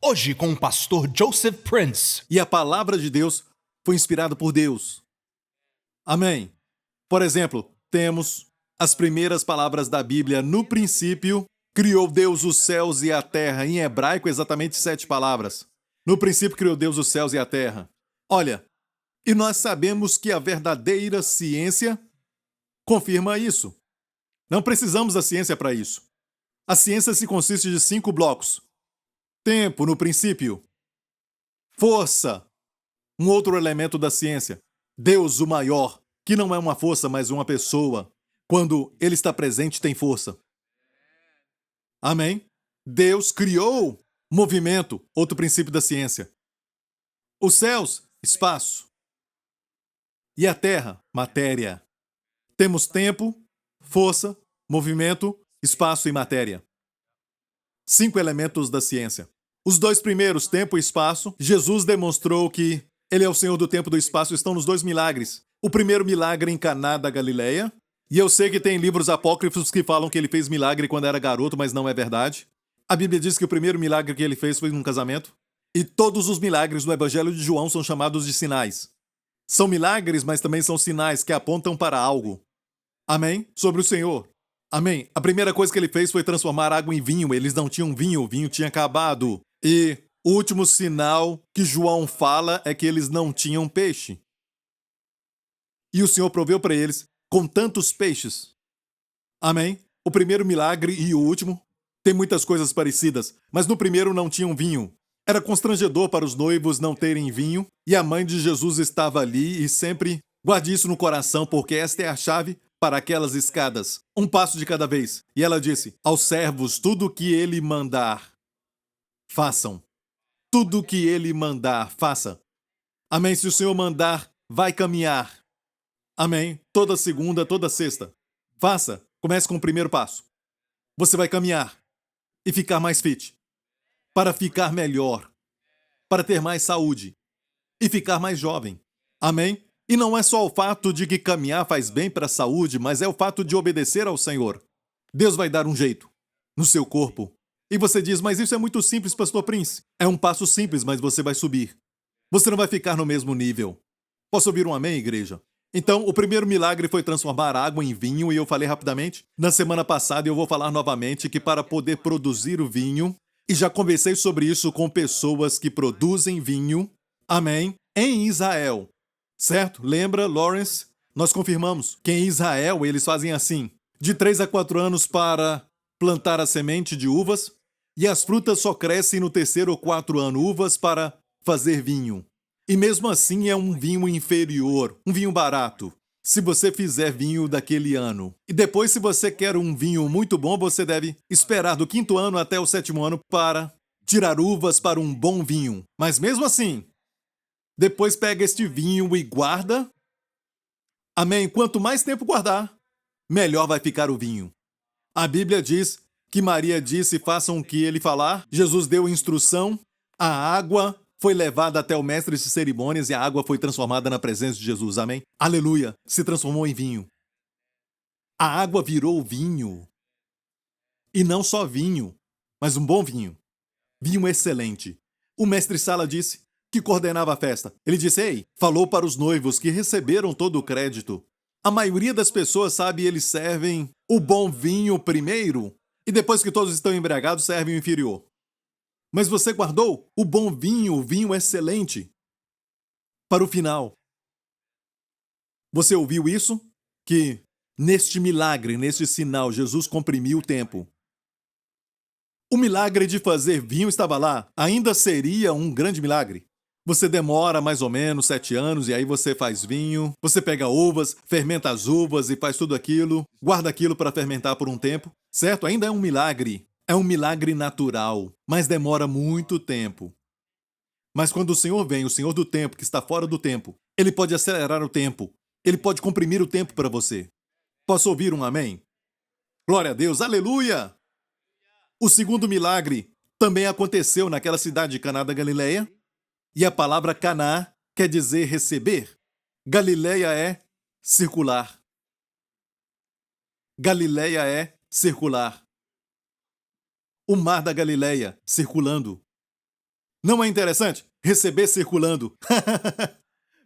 Hoje com o pastor Joseph Prince. E a palavra de Deus foi inspirada por Deus. Amém. Por exemplo, temos as primeiras palavras da Bíblia. No princípio, criou Deus os céus e a terra. Em hebraico, exatamente 7 palavras. No princípio, criou Deus os céus e a terra. Olha, e nós sabemos que a verdadeira ciência confirma isso. Não precisamos da ciência para isso. A ciência se consiste de 5 blocos. Tempo, no princípio. Força, um outro elemento da ciência. Deus, o maior, que não é uma força, mas uma pessoa. Quando ele está presente, tem força. Amém? Deus criou movimento, outro princípio da ciência. Os céus, espaço. E a terra, matéria. Temos tempo, força, movimento, espaço e matéria. 5 elementos da ciência. Os 2 primeiros, tempo e espaço, Jesus demonstrou que ele é o Senhor do tempo e do espaço, estão nos 2 milagres. O primeiro milagre em Caná da Galileia, e eu sei que tem livros apócrifos que falam que ele fez milagre quando era garoto, mas não é verdade. A Bíblia diz que o primeiro milagre que ele fez foi num casamento. E todos os milagres do Evangelho de João são chamados de sinais. São milagres, mas também são sinais que apontam para algo. Amém? Sobre o Senhor. Amém. A primeira coisa que ele fez foi transformar água em vinho. Eles não tinham vinho, o vinho tinha acabado. E o último sinal que João fala é que eles não tinham peixe. E o Senhor proveu para eles com tantos peixes. Amém? O primeiro milagre e o último têm muitas coisas parecidas, mas no primeiro não tinham vinho. Era constrangedor para os noivos não terem vinho, e a mãe de Jesus estava ali e sempre guarde isso no coração, porque esta é a chave para aquelas escadas, um passo de cada vez. E ela disse, aos servos, tudo o que ele mandar, façam. Tudo o que ele mandar, faça. Amém? Se o Senhor mandar, vai caminhar. Amém? Toda segunda, toda sexta. Faça. Comece com o primeiro passo. Você vai caminhar e ficar mais fit. Para ficar melhor. Para ter mais saúde. E ficar mais jovem. Amém? E não é só o fato de que caminhar faz bem para a saúde, mas é o fato de obedecer ao Senhor. Deus vai dar um jeito no seu corpo. E você diz, mas isso é muito simples, pastor Prince. É um passo simples, mas você vai subir. Você não vai ficar no mesmo nível. Posso ouvir um amém, igreja? Então, o primeiro milagre foi transformar água em vinho, e eu falei rapidamente. Na semana passada, eu vou falar novamente que para poder produzir o vinho, e já conversei sobre isso com pessoas que produzem vinho, amém, em Israel. Certo? Lembra, Lawrence? Nós confirmamos que em Israel eles fazem assim, de 3 a 4 anos para plantar a semente de uvas, e as frutas só crescem no 3º ou 4º ano, uvas para fazer vinho. E mesmo assim é um vinho inferior, um vinho barato, se você fizer vinho daquele ano. E depois, se você quer um vinho muito bom, você deve esperar do 5º ano até o 7º ano para tirar uvas para um bom vinho. Mas mesmo assim, depois pega este vinho e guarda. Amém? Quanto mais tempo guardar, melhor vai ficar o vinho. A Bíblia diz que Maria disse, façam o que ele falar. Jesus deu instrução. A água foi levada até o mestre de cerimônias e a água foi transformada na presença de Jesus. Amém? Aleluia! Se transformou em vinho. A água virou vinho. E não só vinho, mas um bom vinho. Vinho excelente. O mestre Sala disse que coordenava a festa. Ele disse, ei, falou para os noivos que receberam todo o crédito. A maioria das pessoas sabe eles servem o bom vinho primeiro e depois que todos estão embriagados servem o inferior. Mas você guardou o bom vinho, o vinho excelente, para o final. Você ouviu isso? Que neste milagre, neste sinal, Jesus comprimiu o tempo. O milagre de fazer vinho estava lá, ainda seria um grande milagre. Você demora mais ou menos 7 anos e aí você faz vinho, você pega uvas, fermenta as uvas e faz tudo aquilo, guarda aquilo para fermentar por um tempo, certo? Ainda é um milagre. É um milagre natural, mas demora muito tempo. Mas quando o Senhor vem, o Senhor do tempo, que está fora do tempo, ele pode acelerar o tempo, ele pode comprimir o tempo para você. Posso ouvir um amém? Glória a Deus, aleluia! O segundo milagre também aconteceu naquela cidade de Caná da Galileia, e a palavra Caná quer dizer receber. Galileia é circular. Galileia é circular. O mar da Galileia circulando. Não é interessante? Receber circulando.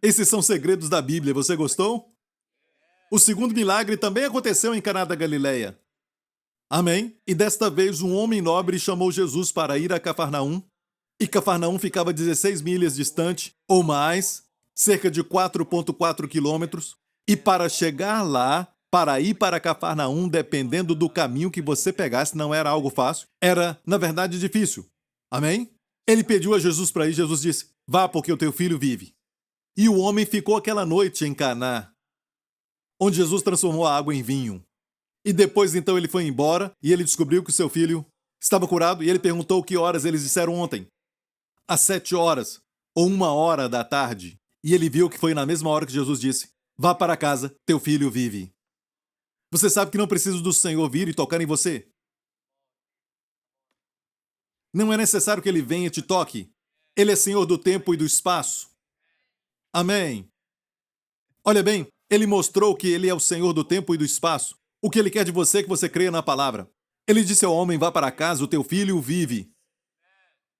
Esses são segredos da Bíblia. Você gostou? O segundo milagre também aconteceu em Caná da Galileia. Amém? E desta vez um homem nobre chamou Jesus para ir a Cafarnaum. E Cafarnaum ficava 16 milhas distante, ou mais, cerca de 4,4 quilômetros. E para chegar lá, para ir para Cafarnaum, dependendo do caminho que você pegasse, não era algo fácil. Era, na verdade, difícil. Amém? Ele pediu a Jesus para ir. Jesus disse, vá porque o teu filho vive. E o homem ficou aquela noite em Caná, onde Jesus transformou a água em vinho. E depois, então, ele foi embora e ele descobriu que o seu filho estava curado e ele perguntou que horas eles disseram ontem. Às 7 horas ou 1 hora da tarde. E ele viu que foi na mesma hora que Jesus disse, vá para casa, teu filho vive. Você sabe que não precisa do Senhor vir e tocar em você? Não é necessário que ele venha e te toque. Ele é Senhor do tempo e do espaço. Amém. Olha bem, ele mostrou que ele é o Senhor do tempo e do espaço. O que ele quer de você é que você creia na palavra. Ele disse ao homem, vá para casa, o teu filho vive.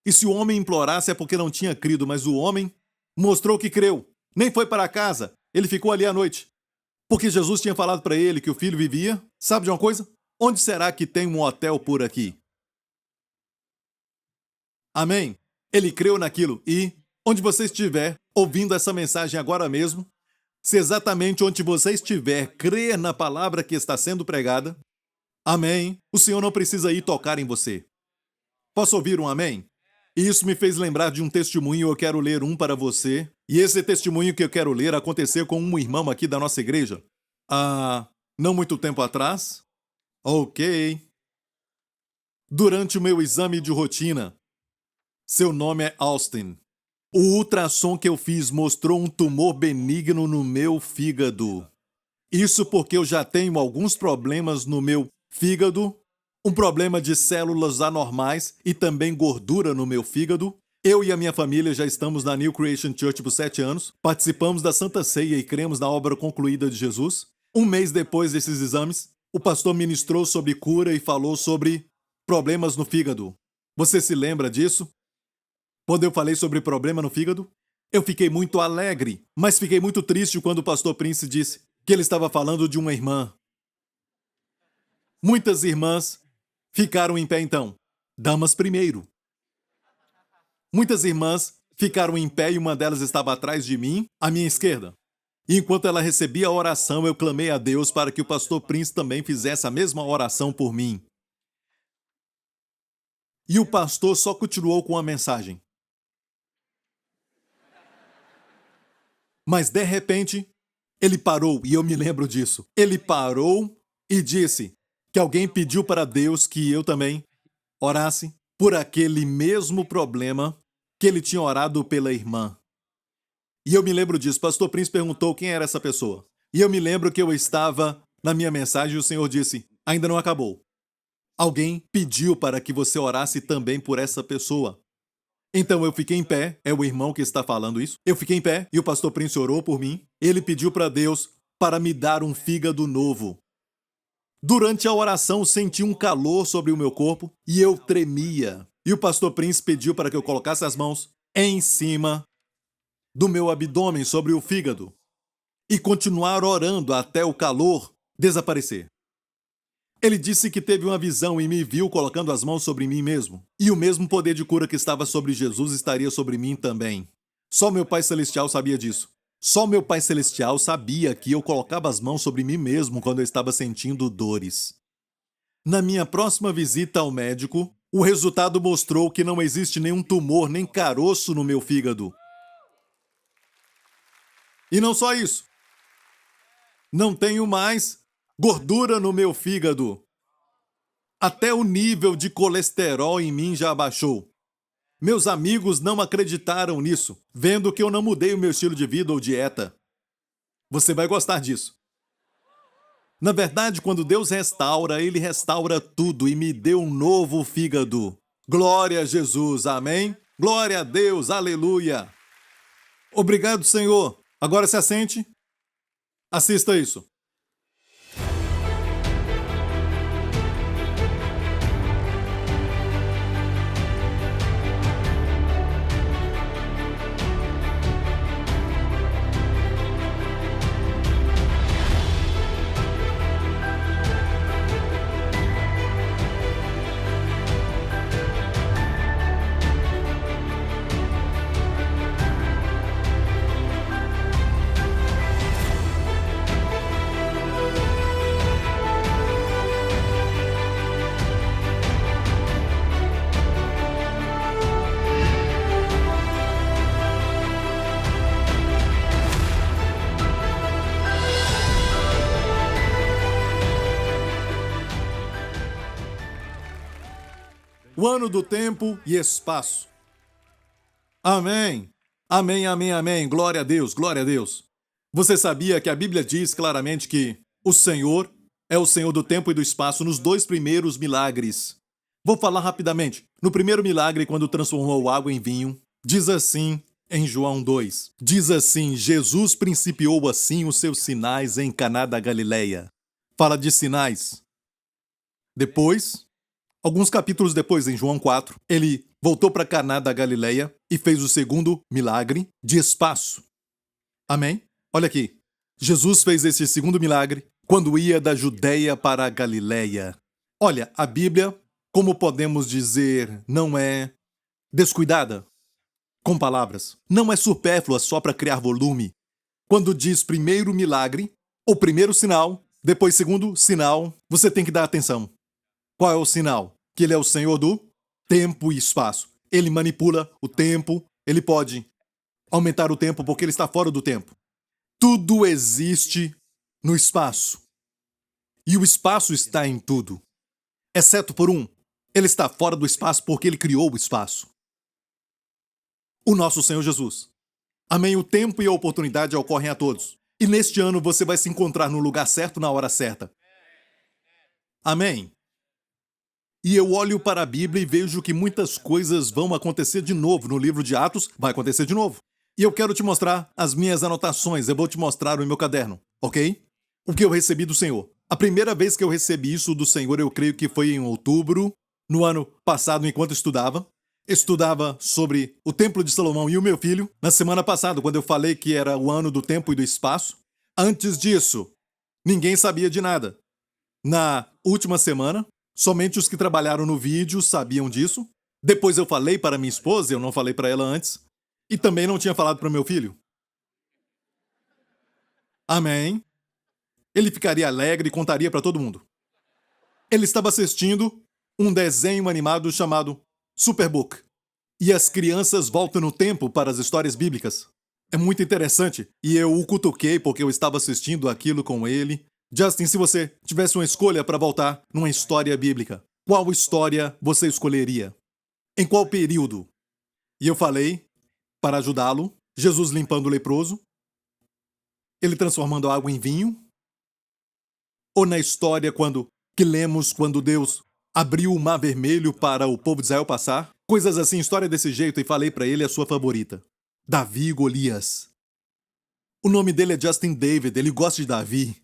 E se o homem implorasse é porque não tinha crido, mas o homem mostrou que creu. Nem foi para casa, ele ficou ali à noite. Porque Jesus tinha falado para ele que o filho vivia. Sabe de uma coisa? Onde será que tem um hotel por aqui? Amém? Ele creu naquilo e, onde você estiver ouvindo essa mensagem agora mesmo, se exatamente onde você estiver crer na palavra que está sendo pregada, amém, o Senhor não precisa ir tocar em você. Posso ouvir um amém? E isso me fez lembrar de um testemunho, eu quero ler um para você. E esse testemunho que eu quero ler aconteceu com um irmão aqui da nossa igreja. Não muito tempo atrás. Ok. Durante o meu exame de rotina. Seu nome é Austin. O ultrassom que eu fiz mostrou um tumor benigno no meu fígado. Isso porque eu já tenho alguns problemas no meu fígado, um problema de células anormais e também gordura no meu fígado. Eu e a minha família já estamos na New Creation Church por 7 anos, participamos da Santa Ceia e cremos na obra concluída de Jesus. Um mês depois desses exames, o pastor ministrou sobre cura e falou sobre problemas no fígado. Você se lembra disso? Quando eu falei sobre problema no fígado, eu fiquei muito alegre, mas fiquei muito triste quando o pastor Prince disse que ele estava falando de uma irmã. Muitas irmãs ficaram em pé então. Damas primeiro. Muitas irmãs ficaram em pé e uma delas estava atrás de mim, à minha esquerda. E enquanto ela recebia a oração, eu clamei a Deus para que o pastor Prince também fizesse a mesma oração por mim. E o pastor só continuou com a mensagem. Mas de repente, ele parou, e eu me lembro disso. Ele parou e disse que alguém pediu para Deus que eu também orasse por aquele mesmo problema que ele tinha orado pela irmã. E eu me lembro disso. Pastor Prince perguntou quem era essa pessoa. E eu me lembro que eu estava na minha mensagem e o Senhor disse, ainda não acabou. Alguém pediu para que você orasse também por essa pessoa. Então eu fiquei em pé, é o irmão que está falando isso. Eu fiquei em pé e o pastor Prince orou por mim. Ele pediu para Deus para me dar um fígado novo. Durante a oração senti um calor sobre o meu corpo e eu tremia. E o pastor Prince pediu para que eu colocasse as mãos em cima do meu abdômen sobre o fígado e continuar orando até o calor desaparecer. Ele disse que teve uma visão e me viu colocando as mãos sobre mim mesmo. E o mesmo poder de cura que estava sobre Jesus estaria sobre mim também. Só meu Pai Celestial sabia disso. Só meu Pai Celestial sabia que eu colocava as mãos sobre mim mesmo quando eu estava sentindo dores. Na minha próxima visita ao médico, o resultado mostrou que não existe nenhum tumor nem caroço no meu fígado. E não só isso. Não tenho mais gordura no meu fígado. Até o nível de colesterol em mim já abaixou. Meus amigos não acreditaram nisso, vendo que eu não mudei o meu estilo de vida ou dieta. Você vai gostar disso. Na verdade, quando Deus restaura, Ele restaura tudo e me deu um novo fígado. Glória a Jesus, amém? Glória a Deus, aleluia. Obrigado, Senhor. Agora se assente. Assista isso. o ano do tempo e espaço. Amém. Amém, amém, amém. Glória a Deus, glória a Deus. Você sabia que a Bíblia diz claramente que o Senhor é o Senhor do tempo e do espaço nos dois primeiros milagres? Vou falar rapidamente. No primeiro milagre, quando transformou água em vinho, diz assim em João 2. Diz assim: Jesus principiou assim os seus sinais em Caná da Galileia. Fala de sinais. Depois, alguns capítulos depois, em João 4, ele voltou para Caná da Galileia e fez o segundo milagre de espaço. Amém? Olha aqui. Jesus fez esse segundo milagre quando ia da Judéia para a Galileia. Olha, a Bíblia, como podemos dizer, não é descuidada com palavras. Não é supérflua só para criar volume. Quando diz primeiro milagre, ou primeiro sinal, depois segundo sinal, você tem que dar atenção. Qual é o sinal? Que ele é o Senhor do tempo e espaço. Ele manipula o tempo, ele pode aumentar o tempo porque ele está fora do tempo. Tudo existe no espaço. E o espaço está em tudo. Exceto por um. Ele está fora do espaço porque ele criou o espaço. O nosso Senhor Jesus. Amém? O tempo e a oportunidade ocorrem a todos. E neste ano você vai se encontrar no lugar certo na hora certa. Amém? E eu olho para a Bíblia e vejo que muitas coisas vão acontecer de novo. No livro de Atos, vai acontecer de novo. E eu quero te mostrar as minhas anotações. Eu vou te mostrar o meu caderno, ok? O que eu recebi do Senhor. A primeira vez que eu recebi isso do Senhor, eu creio que foi em outubro, no ano passado, enquanto estudava. Estudava sobre o Templo de Salomão e o meu filho. Na semana passada, quando eu falei que era o ano do tempo e do espaço. Antes disso, ninguém sabia de nada. Na última semana, somente os que trabalharam no vídeo sabiam disso. Depois eu falei para minha esposa, eu não falei para ela antes. E também não tinha falado para o meu filho. Amém. Ele ficaria alegre e contaria para todo mundo. Ele estava assistindo um desenho animado chamado Superbook. E as crianças voltam no tempo para as histórias bíblicas. É muito interessante. E eu o cutuquei porque eu estava assistindo aquilo com ele. Justin, se você tivesse uma escolha para voltar numa história bíblica, qual história você escolheria? Em qual período? E eu falei, para ajudá-lo, Jesus limpando o leproso, ele transformando a água em vinho, ou na história que lemos quando Deus abriu o mar vermelho para o povo de Israel passar, coisas assim, história desse jeito, e falei para ele a sua favorita, Davi e Golias. O nome dele é Justin David, ele gosta de Davi.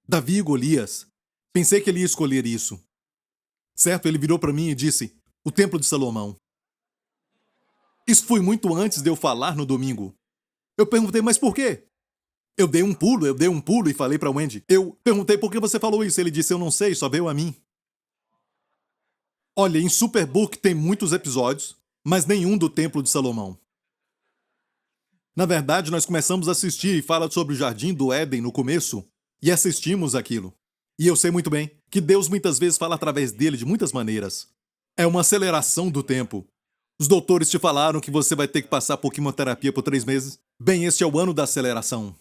Davi e Golias. Pensei que ele ia escolher isso. Certo? Ele virou para mim e disse, o Templo de Salomão. Isso foi muito antes de eu falar no domingo. Eu perguntei, mas por quê? Eu dei um pulo e falei para Wendy. Eu perguntei por que você falou isso. Ele disse, eu não sei, só veio a mim. Olha, em Superbook tem muitos episódios, mas nenhum do Templo de Salomão. Na verdade, nós começamos a assistir e fala sobre o Jardim do Éden no começo, e assistimos aquilo. E eu sei muito bem que Deus muitas vezes fala através dele de muitas maneiras. É uma aceleração do tempo. Os doutores te falaram que você vai ter que passar por quimioterapia por 3 meses. Bem, este é o ano da aceleração.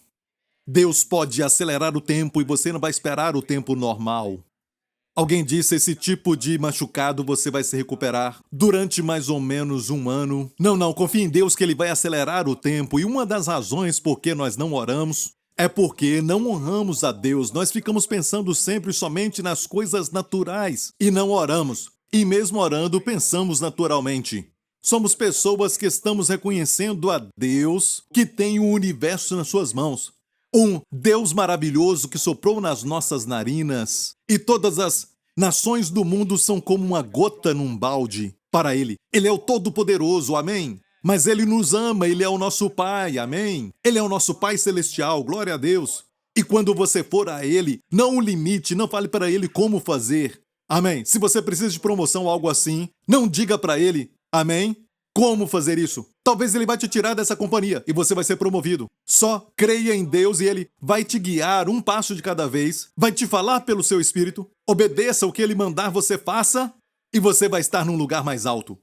Deus pode acelerar o tempo e você não vai esperar o tempo normal. Alguém disse, esse tipo de machucado você vai se recuperar durante mais ou menos 1 ano. Não, confie em Deus que Ele vai acelerar o tempo. E uma das razões por que nós não oramos é porque não honramos a Deus. Nós ficamos pensando sempre somente nas coisas naturais e não oramos. E mesmo orando, pensamos naturalmente. Somos pessoas que estamos reconhecendo a Deus que tem o universo nas suas mãos. Um Deus maravilhoso que soprou nas nossas narinas. E todas as nações do mundo são como uma gota num balde para Ele. Ele é o Todo-Poderoso, amém? Mas Ele nos ama, Ele é o nosso Pai, amém? Ele é o nosso Pai Celestial, glória a Deus. E quando você for a Ele, não o limite, não fale para Ele como fazer, amém? Se você precisa de promoção ou algo assim, não diga para Ele, amém? Como fazer isso? Talvez Ele vai te tirar dessa companhia e você vai ser promovido. Só creia em Deus e Ele vai te guiar um passo de cada vez, vai te falar pelo seu espírito, obedeça o que Ele mandar você faça e você vai estar num lugar mais alto.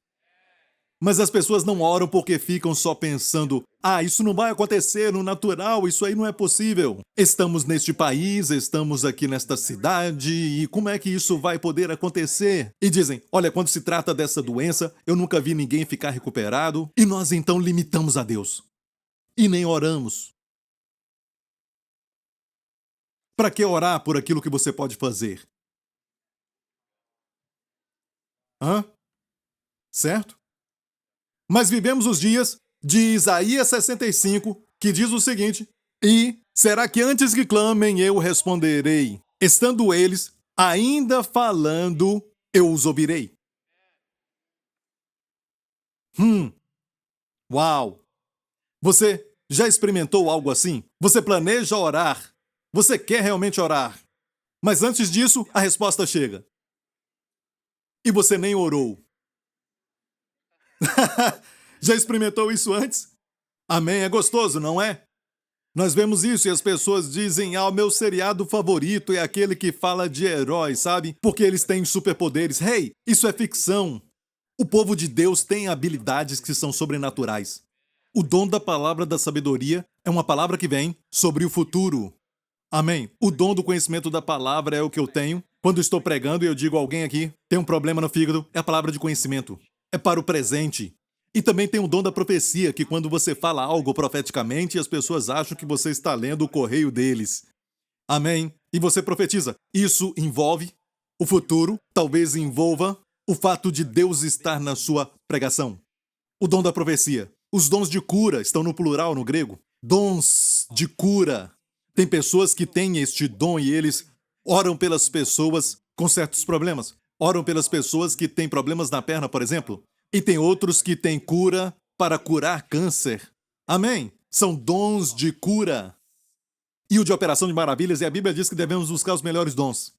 Mas as pessoas não oram porque ficam só pensando: isso não vai acontecer no natural, isso aí não é possível. Estamos neste país, estamos aqui nesta cidade, e como é que isso vai poder acontecer? E dizem: olha, quando se trata dessa doença, eu nunca vi ninguém ficar recuperado. E nós então limitamos a Deus. E nem oramos. Para que orar por aquilo que você pode fazer? Certo? Mas vivemos os dias de Isaías 65, que diz o seguinte: e será que antes que clamem eu responderei? Estando eles ainda falando, eu os ouvirei. Uau! Você já experimentou algo assim? Você planeja orar? Você quer realmente orar? Mas antes disso, a resposta chega. E você nem orou. Já experimentou isso antes? Amém? É gostoso, não é? Nós vemos isso e as pessoas dizem: o meu seriado favorito é aquele que fala de heróis, sabe? Porque eles têm superpoderes. Hey, isso é ficção. O povo de Deus tem habilidades que são sobrenaturais. O dom da palavra da sabedoria é uma palavra que vem sobre o futuro. Amém? O dom do conhecimento da palavra é o que eu tenho. Quando estou pregando e eu digo a alguém aqui, tem um problema no fígado, é a palavra de conhecimento. É para o presente. E também tem o dom da profecia, que quando você fala algo profeticamente, as pessoas acham que você está lendo o correio deles. Amém? E você profetiza. Isso envolve o futuro, talvez envolva o fato de Deus estar na sua pregação. O dom da profecia. Os dons de cura estão no plural no grego. Dons de cura. Tem pessoas que têm este dom e eles oram pelas pessoas com certos problemas. Oram pelas pessoas que têm problemas na perna, por exemplo. E tem outros que têm cura para curar câncer. Amém? São dons de cura. E o de operação de maravilhas, e a Bíblia diz que devemos buscar os melhores dons.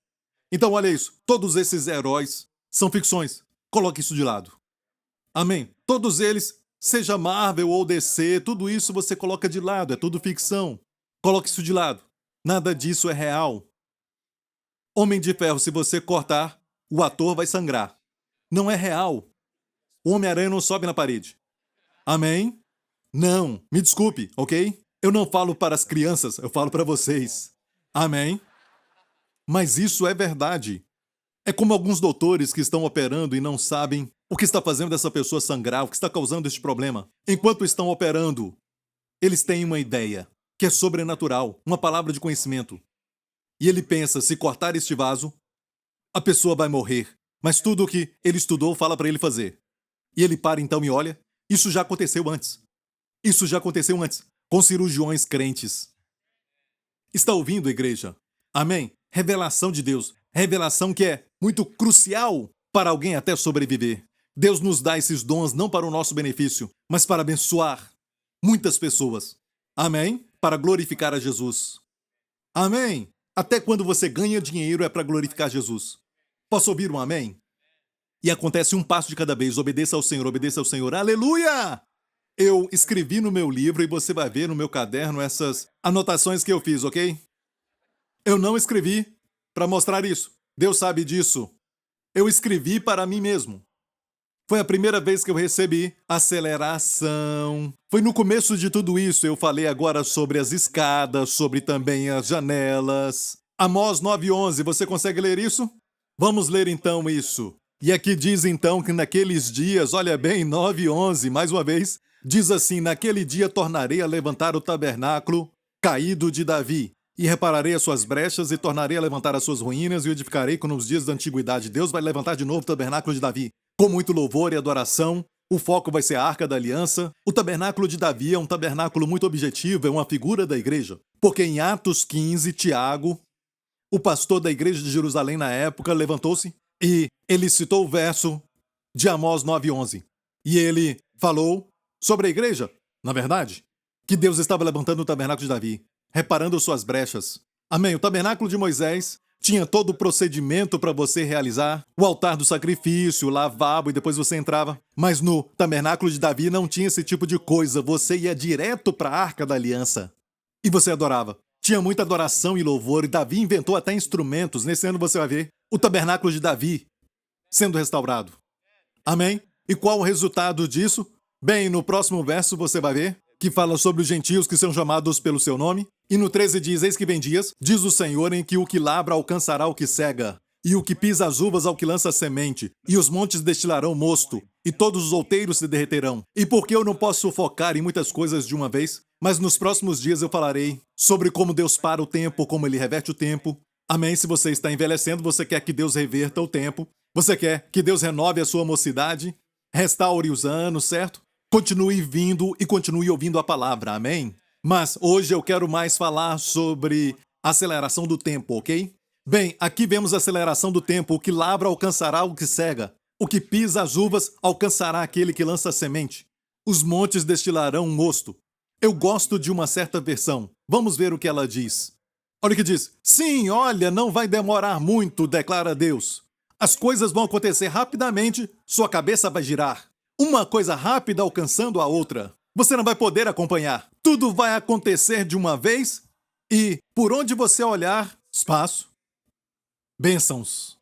Então, olha isso. Todos esses heróis são ficções. Coloque isso de lado. Amém? Todos eles, seja Marvel ou DC, tudo isso você coloca de lado. É tudo ficção. Coloque isso de lado. Nada disso é real. Homem de Ferro, se você cortar, o ator vai sangrar. Não é real. O Homem-Aranha não sobe na parede. Amém? Não, me desculpe, ok? Eu não falo para as crianças, eu falo para vocês. Amém? Mas isso é verdade. É como alguns doutores que estão operando e não sabem o que está fazendo essa pessoa sangrar, o que está causando este problema. Enquanto estão operando, eles têm uma ideia, que é sobrenatural, uma palavra de conhecimento. E ele pensa, se cortar este vaso, a pessoa vai morrer. Mas tudo o que ele estudou fala para ele fazer. E ele para então e olha, isso já aconteceu antes. Isso já aconteceu antes, com cirurgiões crentes. Está ouvindo, igreja? Amém? Revelação de Deus. Revelação que é muito crucial para alguém até sobreviver. Deus nos dá esses dons não para o nosso benefício, mas para abençoar muitas pessoas. Amém? Para glorificar a Jesus. Amém? Até quando você ganha dinheiro é para glorificar Jesus. Posso ouvir um amém? E acontece um passo de cada vez. Obedeça ao Senhor, obedeça ao Senhor. Aleluia! Eu escrevi no meu livro e você vai ver no meu caderno essas anotações que eu fiz, ok? Eu não escrevi para mostrar isso. Deus sabe disso. Eu escrevi para mim mesmo. Foi a primeira vez que eu recebi aceleração. Foi no começo de tudo isso. Eu falei agora sobre as escadas, sobre também as janelas. Amós 9:11, você consegue ler isso? Vamos ler então isso. E aqui diz então que naqueles dias, olha bem, 9:11, mais uma vez, diz assim: naquele dia tornarei a levantar o tabernáculo caído de Davi, e repararei as suas brechas, e tornarei a levantar as suas ruínas, e o edificarei como nos dias da antiguidade. Deus vai levantar de novo o tabernáculo de Davi, com muito louvor e adoração. O foco vai ser a Arca da Aliança. O tabernáculo de Davi é um tabernáculo muito objetivo, é uma figura da igreja. Porque em Atos 15, Tiago, o pastor da igreja de Jerusalém na época, levantou-se e ele citou o verso de Amós 9:11. E ele falou sobre a igreja, na verdade, que Deus estava levantando o tabernáculo de Davi, reparando suas brechas. Amém. O tabernáculo de Moisés tinha todo o procedimento para você realizar o altar do sacrifício, o lavabo, e depois você entrava. Mas no tabernáculo de Davi não tinha esse tipo de coisa. Você ia direto para a Arca da Aliança e você adorava. Tinha muita adoração e louvor, e Davi inventou até instrumentos. Nesse ano você vai ver o tabernáculo de Davi sendo restaurado. Amém? E qual o resultado disso? Bem, no próximo verso você vai ver que fala sobre os gentios que são chamados pelo seu nome. E no 13 diz: Eis que vem dias, diz o Senhor, em que o que labra alcançará o que cega, e o que pisa as uvas ao que lança semente, e os montes destilarão mosto, e todos os outeiros se derreterão. E porque eu não posso focar em muitas coisas de uma vez, mas nos próximos dias eu falarei sobre como Deus para o tempo, como Ele reverte o tempo. Amém? Se você está envelhecendo, você quer que Deus reverta o tempo. Você quer que Deus renove a sua mocidade, restaure os anos, certo? Continue vindo e continue ouvindo a palavra, amém? Mas hoje eu quero mais falar sobre aceleração do tempo, ok? Bem, aqui vemos a aceleração do tempo. O que labra alcançará o que cega. O que pisa as uvas alcançará aquele que lança a semente. Os montes destilarão mosto. Eu gosto de uma certa versão. Vamos ver o que ela diz. Olha o que diz. Sim, olha, não vai demorar muito, declara Deus. As coisas vão acontecer rapidamente, sua cabeça vai girar. Uma coisa rápida alcançando a outra. Você não vai poder acompanhar. Tudo vai acontecer de uma vez e, por onde você olhar, espaço. Bênçãos.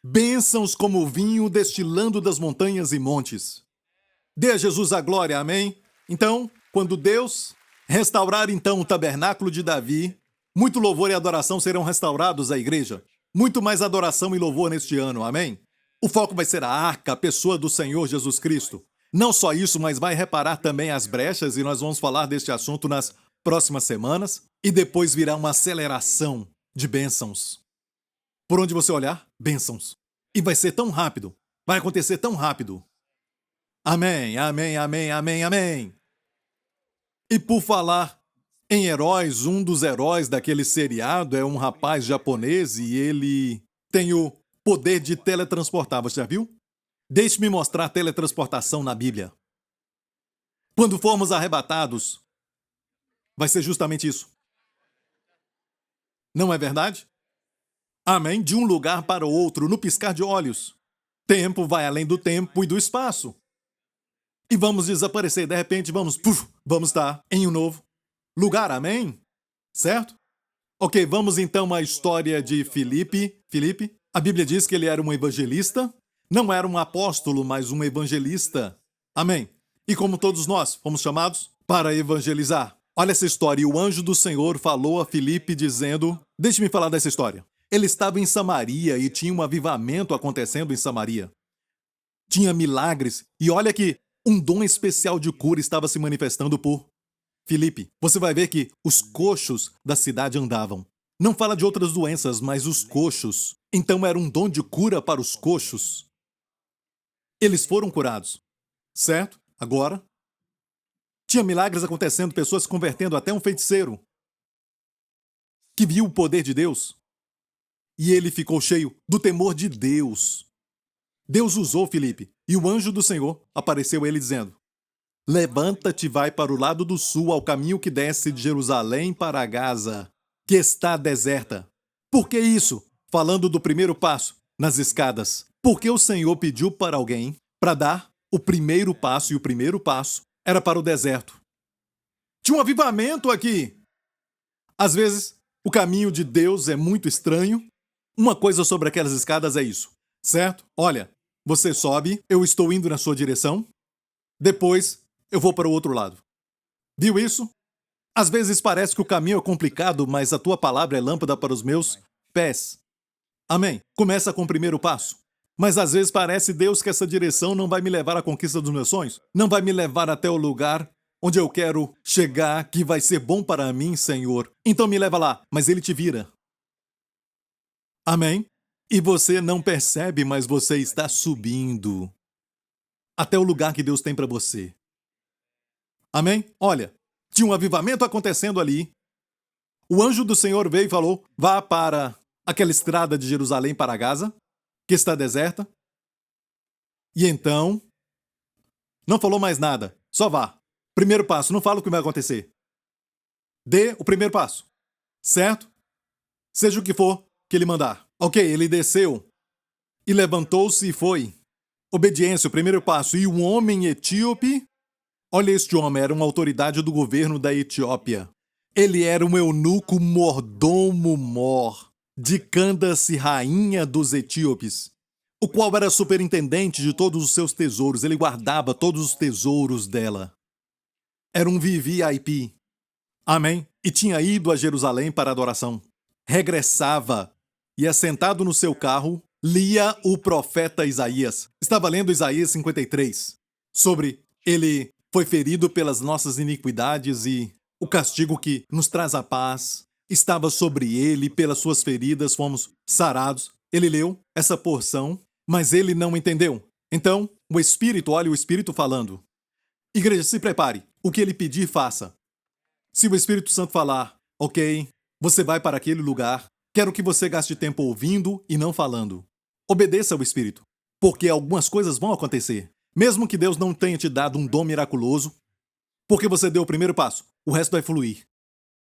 Bênçãos como vinho destilando das montanhas e montes. Dê a Jesus a glória, amém? Então, quando Deus restaurar então o tabernáculo de Davi, muito louvor e adoração serão restaurados à igreja. Muito mais adoração e louvor neste ano, amém? O foco vai ser a arca, a pessoa do Senhor Jesus Cristo. Não só isso, mas vai reparar também as brechas, e nós vamos falar deste assunto nas próximas semanas. E depois virá uma aceleração de bênçãos. Por onde você olhar, bênçãos. E vai ser tão rápido, vai acontecer tão rápido. Amém, amém, amém, amém, amém. E por falar em heróis, um dos heróis daquele seriado é um rapaz japonês e ele tem o poder de teletransportar, você já viu? Deixe-me mostrar teletransportação na Bíblia. Quando formos arrebatados, vai ser justamente isso. Não é verdade? Amém? De um lugar para o outro, no piscar de olhos. Tempo vai além do tempo e do espaço. E vamos desaparecer. De repente, vamos estar em um novo lugar. Amém? Certo? Ok, vamos então à história de Filipe. A Bíblia diz que ele era um evangelista. Não era um apóstolo, mas um evangelista. Amém? E como todos nós, fomos chamados para evangelizar. Olha essa história. E o anjo do Senhor falou a Filipe dizendo... Deixe-me falar dessa história. Ele estava em Samaria e tinha um avivamento acontecendo em Samaria. Tinha milagres. E olha que um dom especial de cura estava se manifestando por Filipe. Você vai ver que os coxos da cidade andavam. Não fala de outras doenças, mas os coxos. Então era um dom de cura para os coxos. Eles foram curados. Certo? Agora, tinha milagres acontecendo, pessoas se convertendo, até um feiticeiro que viu o poder de Deus. E ele ficou cheio do temor de Deus. Deus usou Filipe, e o anjo do Senhor apareceu a ele dizendo: Levanta-te e vai para o lado do sul, ao caminho que desce de Jerusalém para Gaza, que está deserta. Por que isso? Falando do primeiro passo, nas escadas. Porque o Senhor pediu para alguém para dar o primeiro passo, e o primeiro passo era para o deserto. Tinha um avivamento aqui. Às vezes, o caminho de Deus é muito estranho. Uma coisa sobre aquelas escadas é isso, certo? Olha, você sobe, eu estou indo na sua direção, depois eu vou para o outro lado. Viu isso? Às vezes parece que o caminho é complicado, mas a tua palavra é lâmpada para os meus pés. Amém? Começa com o primeiro passo. Mas às vezes parece, Deus, que essa direção não vai me levar à conquista dos meus sonhos, não vai me levar até o lugar onde eu quero chegar, que vai ser bom para mim, Senhor. Então me leva lá, mas ele te vira. Amém? E você não percebe, mas você está subindo até o lugar que Deus tem para você. Amém? Olha, tinha um avivamento acontecendo ali. O anjo do Senhor veio e falou: vá para aquela estrada de Jerusalém para Gaza, que está deserta. E então, não falou mais nada, só vá. Primeiro passo, não fala o que vai acontecer. Dê o primeiro passo, certo? Seja o que for que ele mandar. Ok, ele desceu e levantou-se e foi. Obediência, o primeiro passo. E um homem etíope, olha, este homem era uma autoridade do governo da Etiópia. Ele era um eunuco mordomo mor de Candace, rainha dos etíopes. o qual era superintendente de todos os seus tesouros. Ele guardava todos os tesouros dela. Era um VVIP. Amém? E tinha ido a Jerusalém para adoração. Regressava e, assentado no seu carro, lia o profeta Isaías. Estava lendo Isaías 53, sobre ele foi ferido pelas nossas iniquidades e o castigo que nos traz a paz estava sobre ele, pelas suas feridas fomos sarados. Ele leu essa porção, mas ele não entendeu. Então, o Espírito, olha o Espírito falando. Igreja, se prepare. O que ele pedir, faça. Se o Espírito Santo falar, ok, você vai para aquele lugar, quero que você gaste tempo ouvindo e não falando. Obedeça ao Espírito, porque algumas coisas vão acontecer. Mesmo que Deus não tenha te dado um dom miraculoso, porque você deu o primeiro passo, o resto vai fluir.